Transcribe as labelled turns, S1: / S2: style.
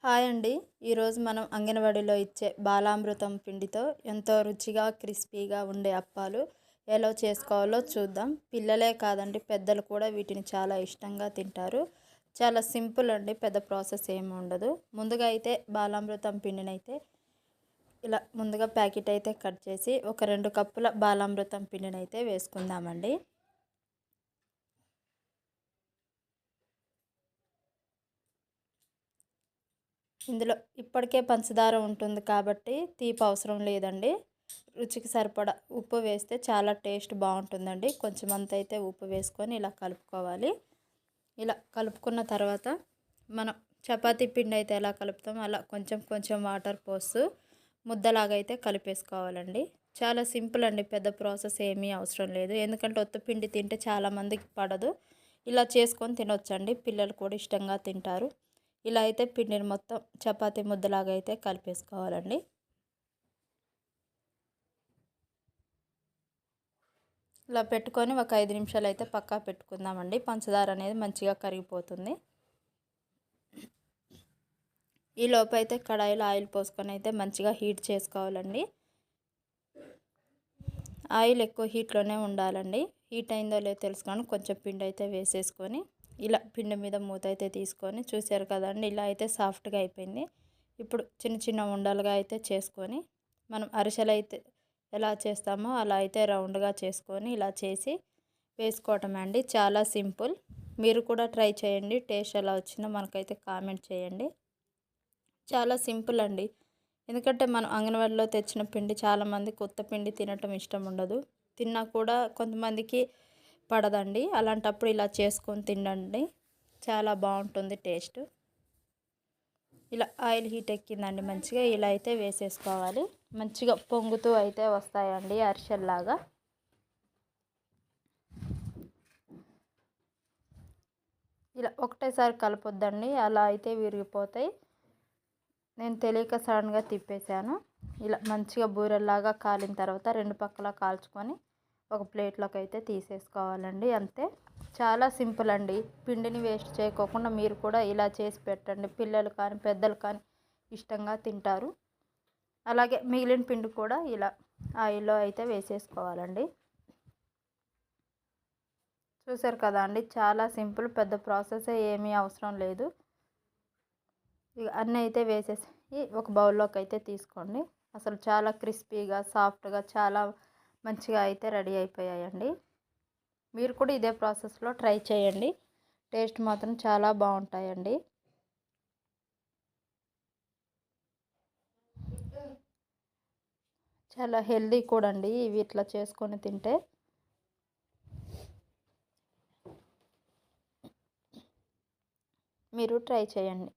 S1: Hi అండి. ఈరోజు మనం అంగన్వాడీలో ఇచ్చే బాలామృతం పిండితో ఎంతో రుచిగా క్రిస్పీగా ఉండే అప్పాలు ఎలా చేసుకోవాలో చూద్దాం. పిల్లలే కాదండి, పెద్దలు కూడా వీటిని చాలా ఇష్టంగా తింటారు. చాలా సింపుల్ అండి, పెద్ద ప్రాసెస్ ఏమి ఉండదు. ముందుగా అయితే బాలామృతం పిండినైతే ఇలా ముందుగా ప్యాకెట్ అయితే కట్ చేసి ఒక 2 కప్పుల బాలామృతం పిండినైతే వేసుకుందామండి. ఇందులో ఇప్పటికే పంచదార ఉంటుంది కాబట్టి తీపి అవసరం లేదండి. రుచికి సరిపడా ఉప్పు వేస్తే చాలా టేస్ట్ బాగుంటుందండి. కొంచెం అంత అయితే ఉప్పు వేసుకొని ఇలా కలుపుకోవాలి. ఇలా కలుపుకున్న తర్వాత మనం చపాతీ పిండి అయితే ఎలా కలుపుతామో అలా కొంచెం కొంచెం వాటర్ పోస్తూ ముద్దలాగా అయితే కలిపేసుకోవాలండి. చాలా సింపుల్ అండి, పెద్ద ప్రాసెస్ ఏమీ అవసరం లేదు. ఎందుకంటే ఒత్త పిండి తింటే చాలామందికి పడదు. ఇలా చేసుకొని తినొచ్చండి, పిల్లలు కూడా ఇష్టంగా తింటారు. ఇలా అయితే పిండిని మొత్తం చపాతీ ముద్దలాగా అయితే కలిపేసుకోవాలండి. ఇలా పెట్టుకొని ఒక 5 నిమిషాలు అయితే పక్కా పెట్టుకుందామండి. పంచదార అనేది మంచిగా కరిగిపోతుంది. ఈ లోపు అయితే కడాయిలో ఆయిల్ పోసుకొని అయితే మంచిగా హీట్ చేసుకోవాలండి. ఆయిల్ ఎక్కువ హీట్లోనే ఉండాలండి. హీట్ అయిందో లేదో తెలుసుకొని కొంచెం పిండి అయితే వేసేసుకొని ఇలా పిండి మీద మూత అయితే తీసుకొని చూసారు కదండి, ఇలా అయితే సాఫ్ట్గా అయిపోయింది. ఇప్పుడు చిన్న చిన్న ఉండలుగా అయితే చేసుకొని మనం అరిసెలు అయితే ఎలా చేస్తామో అలా అయితే రౌండ్గా చేసుకొని ఇలా చేసి వేసుకోవటం అండి. చాలా సింపుల్. మీరు కూడా ట్రై చేయండి. టేస్ట్ ఎలా వచ్చిందో మనకైతే కామెంట్ చేయండి. చాలా సింపుల్ అండి. ఎందుకంటే మనం అంగన్వాడీలో తెచ్చిన పిండి చాలామంది కొత్త పిండి తినటం ఇష్టం ఉండదు. తిన్నా కూడా కొంతమందికి పడదండి. అలాంటప్పుడు ఇలా చేసుకొని తినండి, చాలా బాగుంటుంది టేస్ట్. ఇలా ఆయిల్ హీట్ ఎక్కిందండి మంచిగా, ఇలా అయితే వేసేసుకోవాలి. మంచిగా పొంగుతూ అయితే వస్తాయండి అరిసెల్లాగా. ఇలా ఒకటేసారి కలపొద్దండి, అలా అయితే విరిగిపోతాయి. నేను తెలియక సడన్గా తిప్పేశాను. ఇలా మంచిగా బూరెల్లాగా కాలిన తర్వాత 2 పక్కల కాల్చుకొని ఒక ప్లేట్లోకి అయితే తీసేసుకోవాలండి. అంతే, చాలా సింపుల్ అండి. పిండిని వేస్ట్ చేయకోకుండా మీరు కూడా ఇలా చేసి పెట్టండి. పిల్లలు కానీ పెద్దలు కానీ ఇష్టంగా తింటారు. అలాగే మిగిలిన పిండి కూడా ఇలా ఆయిల్లో అయితే వేసేసుకోవాలండి. చూసారు కదా అండి, చాలా సింపుల్, పెద్ద ప్రాసెస్ ఏమీ అవసరం లేదు. ఇక అన్నీ అయితే వేసేసి ఒక బౌల్లోకి అయితే తీసుకోండి. అసలు చాలా క్రిస్పీగా సాఫ్ట్గా చాలా మంచిగా అయితే రెడీ అయిపోయాయండి. మీరు కూడా ఇదే ప్రాసెస్లో ట్రై చేయండి. టేస్ట్ మాత్రం చాలా బాగుంటాయండి. చాలా హెల్దీ కూడా అండి ఇవి ఇట్లా చేసుకొని తింటే. మీరు ట్రై చేయండి.